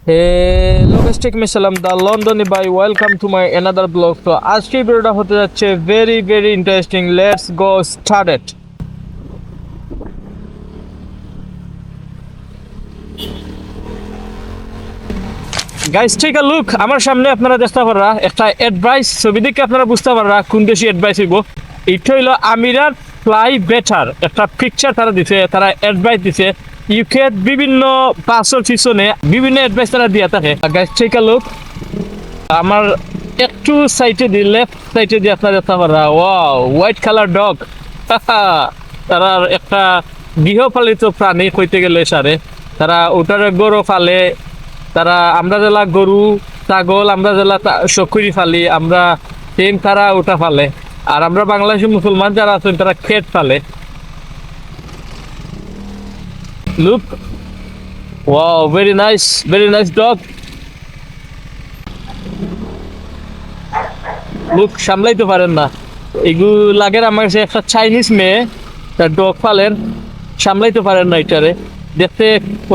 Hello guys, take me salam the London by welcome to my another blog. তো আজকে ভিডিওটা হতে যাচ্ছে very interesting. Let's go start it. Guys, take a look. আমার সামনে আপনারা দেখতে পাররা একটা অ্যাডভাইস ছবি দেখে আপনারা বুঝতে পাররা কোন দেশি অ্যাডভাইস হইব। এটা হইলো আমিরাত ফ্লাই বেটার একটা পিকচার তারা দিছে, তারা অ্যাডভাইস দিছে। ইউকে বিভিন্ন পাসর পিছনে বিভিন্ন অ্যাডভাইস তারা দিয়া থাকে। Guys take a look. আমার একটু সাইডে দিয়ে লেফট সাইডে দিয়ে আপনারা দেখতে পাররা ওয়াও হোয়াইট কালার ডগ। তারা একটা গৃহপালিত প্রাণী কইতে গেলে সারে তারা ওটার গরু ফালে। তারা আমরা জেলা গরু ছাগল আমরা জেলা সকুরি ফালি, আমরা সেম তারা ওটা ফালে। আর আমরা বাংলাদেশি মুসলমান যারা আছেন তারা খেত ফালে। Look, wow, very nice dog. Look, সামলাইতে পারেন না এগুলো লাগে আমার কাছে একটা চাইনিজ মেয়ে তার ডগ ফালেন, সামলাইতে পারেন না, এটারে দেখতে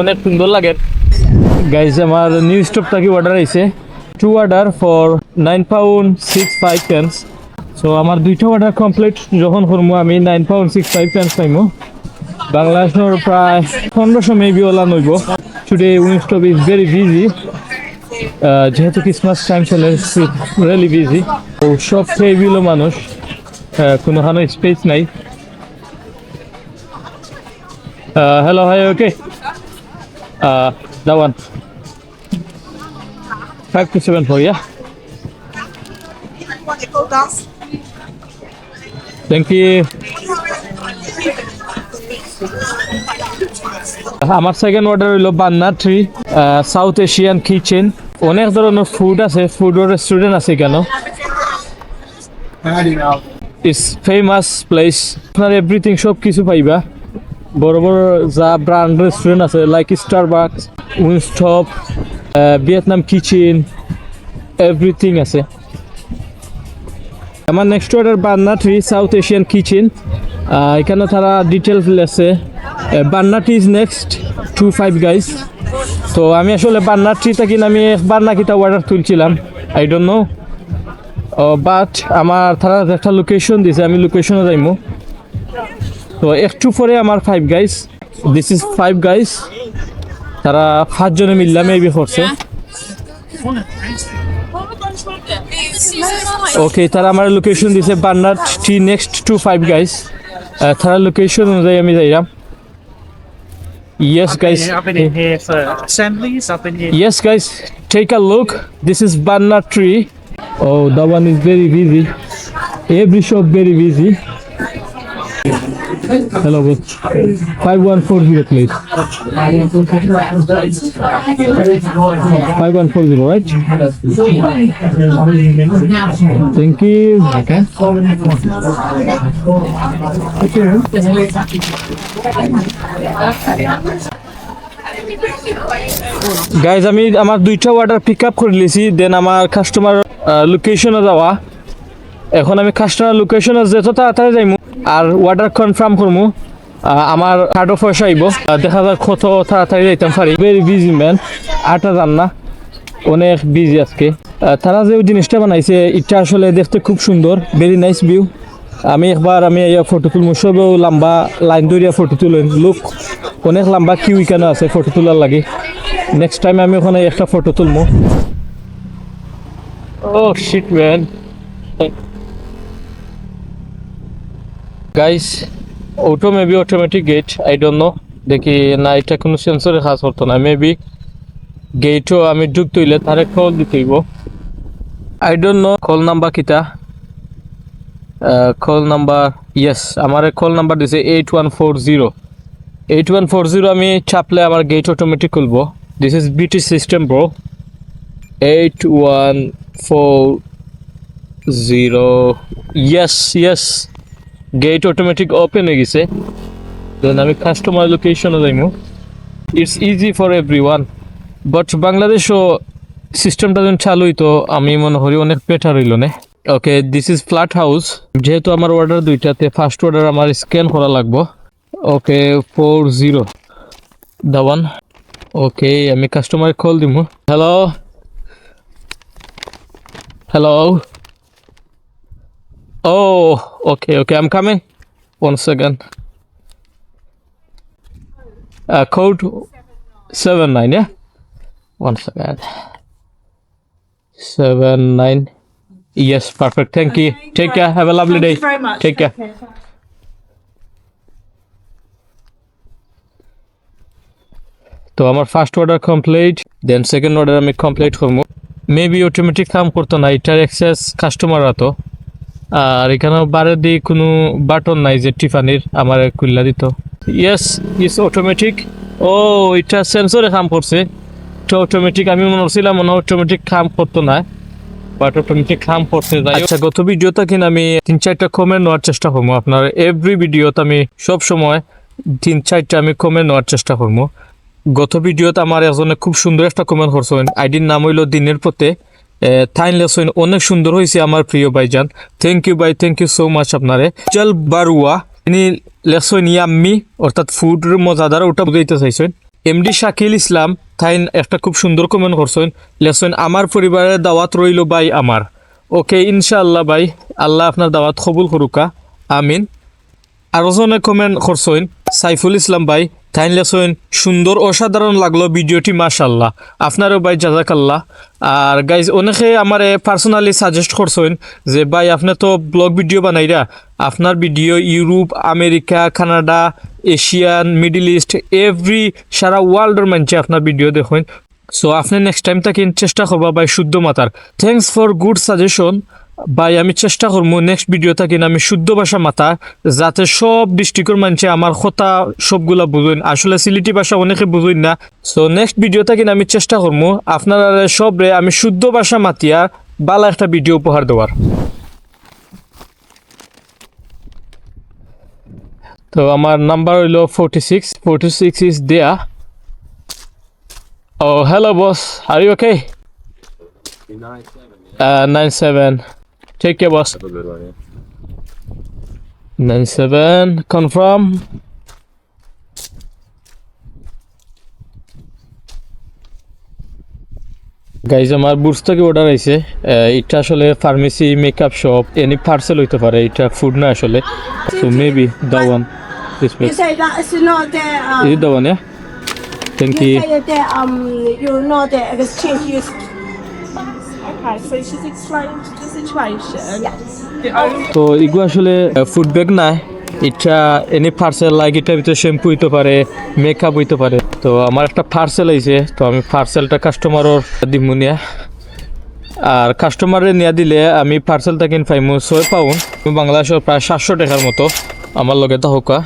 অনেক সুন্দর লাগে। গাইজ আমার নিউ স্টপটা কি অর্ডার আইছে, 2 অর্ডার ফর £9.65। সো আমার 2টা অর্ডার কমপ্লিট যখন করবো আমি £9.65 পাইমো। বাংলাদেশের প্রায় 1500 মেবি ওলা নইব। Today Wingstop is very busy, যেহেতু ক্রিসমাস টাইম চলে রিয়েলি বিজি। তো সব খেয়ে দিল মানুষ, কোনোখানে স্পেস নাই। Hello hi okay that one 5 to 7 for yeah. Thank you. আমার সেকেন্ড অর্ডার হইলো বান্না ট্রি সাউথ এশিয়ান কিচেন। অনেক ধরনের ফুড আছে, ফুড রেস্টুরেন্ট আছে কেন, ইটস ফেমাস প্লেস। আপনার এভরিথিং সব কিছু পাইবা। বড় বড় যা ব্র্যান্ড রেস্টুরেন্ট আছে like Starbucks, Wingstop, Vietnam kitchen, everything আছে। আমার next order Banana Tree South Asian Kitchen. এখানে তারা ডিটেলস আছে। বান্না ট্রি ইজ নেক্সট 25 গাইস। তো আমি আসলে বান্না ট্রিটা কিনা আমি বান্না কিটা অর্ডার তুলছিলাম, আই ডোন্ট নো, বাট আমার তারা একটা লোকেশন দিছে, আমি লোকেশনে যাইমু। তো একটু পরে আমার 5 গাইস, দিস ইজ 5 গাইস। তারা 5 জনে মিললাম মেবি করছে। ওকে, তারা আমার লোকেশন দিছে বান্না ট্রি নেক্সট টু 5 গাইস। তারা লোকেশন অনুযায়ী আমি যাইলাম। Yes guys, I've been in here for assemblies. I've been here. yes guys, take a look. This is banana tree. Oh, that one is very busy. Every shop very busy. Hello boss, 5140 please. 5140, right? Thank you. Okay. Guys আমি আমার 2টা order pick up করে নিয়েছি, দেন আমার customer লোকেশনে যাওয়া। এখন আমি কাস্টমার লোকেশনে যেত তাড়াতাড়ি যাইমু আর অর্ডার কনফার্ম করবো। আমার কার্ডও পয়সা আইব, দেখা যাক কত তাড়াতাড়ি যাইতাম পারি। ভেরি বিজি ম্যান, আটা জান না, অনেক বিজি আজকে। তারা যে জিনিসটা বানাইছে এটা আসলে দেখতে খুব সুন্দর, ভেরি নাইস ভিউ। আমি এই ফটো তুলবো, সবেও লম্বা লাইন ধরিয়া ফটো তুলেন। লুক, অনেক লম্বা কিউ কেন আছে ফটো তোলার লাগে। নেক্সট টাইম আমি ওখানে একটা ফটো তুলবো। Oh shit man. Guys auto maybe automatic gate, I don't know. দেখি না, এটা কোনো সেন্সরে কাজ করতো না। মেবি গেটও আমি ঢুক তুইলে তারে কল দিতে হইব, I don't know. Call number কিটা, কল নাম্বার, ইয়েস আমার কল নাম্বার দিছে 8140। আমি চাপলে আমার গেট অটোমেটিক খুলবো। This is British system bro. 8140, yes gate automatic open হয়ে গেছে। দেন আমি কাস্টমার লোকেশনে যাইমু। It's easy for everyone, but বাংলাদেশও সিস্টেমটা যখন চালু হইতো আমি মনে করি অনেক বেটার হইল না। ওকে, দিস ইজ ফ্ল্যাট হাউস। যেহেতু আমার অর্ডার 2টাতে ফার্স্ট অর্ডার আমার স্ক্যান করা লাগবো। ওকে 40 the one Okay, আমি কাস্টমার কল দিমু। Hello. Hello. Oh, okay, I'm coming. 1 second. Code 79, yeah? 1 second. 79. Yes, perfect. Thank you. Take care. Have a lovely day. Thank you very much. Take care. তো আমার first order complete, then second order আমি complete করবো। Maybe automatic কাম করতো না, এটার access customer তো। আর এখানেও বারের দিয়ে কোনো বাটন নাই যে টিফানির আমার খুললা দিত। Yes automatic. ও এটা সেন্সরে কাম করছে, তো অটোমেটিক আমি মনে করছিলাম মনে হয় অটোমেটিক কাম করতো না, বাট অটোমেটিক কাম করছে। আচ্ছা, গত ভিডিওতে কিনা আমি 3-4টা কমেন্ট নেওয়ার চেষ্টা করবো। আপনার এভরি ভিডিওতে আমি সব সময় 3-4টা আমি কমেন্ট নেওয়ার চেষ্টা করবো। গত ভিডিওতে আমার একজনে খুব সুন্দর একটা কমেন্ট করছেন, আইডির নাম হইল দিনের পথে। থাইন লেসন অনেক সুন্দর হয়েছে আমার প্রিয় ভাইজান। থ্যাংক ইউ ভাই, থ্যাংক ইউ সো মাচ আপনারে। চল বারুয়া তিনি লেসন ইয়াম্মি অর্থাৎ ফুড মজাদার, ওটা বুঝাইতে চাইছেন। এমডি শাকিল ইসলাম থাইন একটা খুব সুন্দর কমেন্ট করছেন, লেসন আমার পরিবারের দাওয়াত রইল ভাই আমার। ওকে, ইনশাআল্লাহ ভাই, আল্লাহ আপনার দাওয়াত কবুল করুকা, আমিন। আরো জনে কমেন্ট করছেন সাইফুল ইসলাম ভাই, থাইন লেসন সুন্দর অসাধারণ লাগলো ভিডিওটি, মাশাল্লাহ। আপনারও ভাই জাজাকাল্লাহ। আর গাইজ অনেকে আমার পার্সোনালি সাজেস্ট করছেন যে ভাই আপনি তো ব্লগ ভিডিও বানাইরা, আপনার video Europe, America, Canada, Asian, middle east, every সারা ওয়ার্ল্ডের মানুষে আপনার ভিডিও দেখুন। সো আপনি নেক্সট টাইম তাকে চেষ্টা করবা ভাই শুদ্ধ মাতার। থ্যাংকস ফর গুড সাজেশন ভাই, আমি চেষ্টা করবো নেক্সট ভিডিও থাকি আমি শুদ্ধ ভাষা মাতা, যাতে সব ডিস্ট্রিক্টের মানুষে আমার কথা সবগুলা বুঝুন। আসলে সিলেটি ভাষা অনেকে বুঝুন না। সো নেক্সট ভিডিও থাকি আমি চেষ্টা করবো আপনারা সবরে আমি শুদ্ধ ভাষা মাতিয়া ভালো একটা ভিডিও উপহার দেওয়ার। তো আমার নাম্বার হইল 46 ইজ দেয়া। Oh hello boss, are you okay? 97. Take care, boss. 97, confirm. Guys আমার বুর্স থেকে অর্ডার আইছে। এটা আসলে pharmacy, makeup shop, any parcel হইতে পারে, এটা ফুড না আসলে। So maybe the one this You say that is not the is it the one? Yeah, thank you you. say that you're not the exchange use. Okay, so she's explained the situation. Yes. তো এগুলো আসলে food bag না, এটা any parcel like, এটার ভিতরে shampoo হইতে পারে, makeup হইতে পারে। তো আমার একটা পার্সেল আইছে, তো আমি পার্সেলটা কাস্টমারের দিমু নিয়া। আর কাস্টমারে নিয়ে দিলে আমি পার্সেলটা কিন পাইমু 6 পাউন্ড, বাংলাদেশের প্রায় 700 টাকার মতো আমার লগে তা হোকা।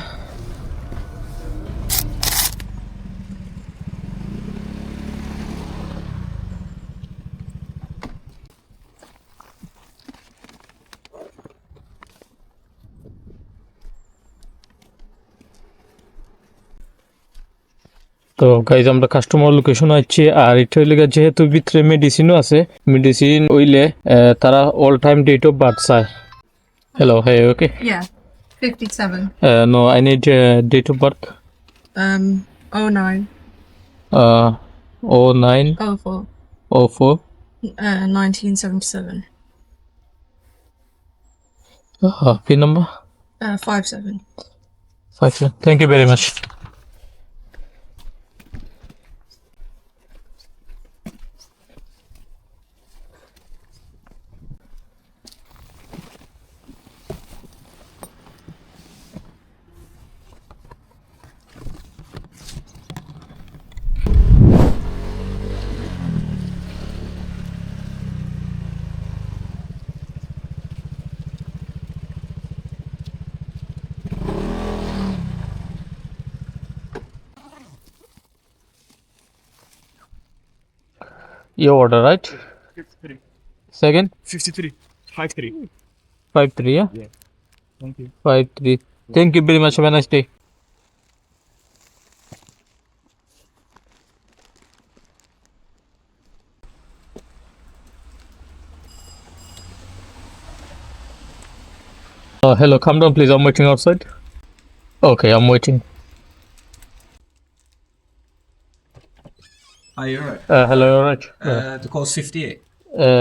তো গাইজ আমরা কাস্টমার লোকেশন আছে, আর এটা হইলে যেহেতু ভিতরে মেডিসিনও আছে, মেডিসিন হইলে তারা all time date of birth চায়। হ্যালো, হ্যাঁ, okay. Yeah, 57. No, I need date of birth. 09. 09 04. 04 1977. Pin number 57. 5. Thank you very much. Your order, right? 53. Second? 53. 53. 53, yeah? Yeah. Thank you. 53. Thank you very much. Have a nice day. Hello, come down please. I'm waiting outside. Okay, I'm waiting. Hi, you're right. Hello, all right. The code's 58.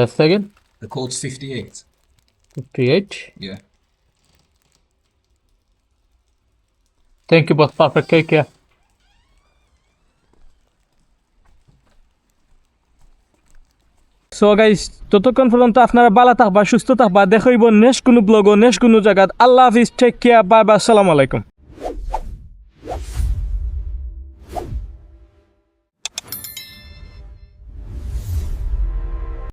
Second, The code's 58. 58. Yeah. Thank you, boss. Perfect. Take care. So guys ততক্ষণ পর্যন্ত আপনারা ভালো থাকবা সুস্থ থাকবা দেখাইব next কোনো blog next কোনো জায়গা আল্লাহ হাফিজ টেক কেয়ার বাই বাই আসসালামু আলাইকুম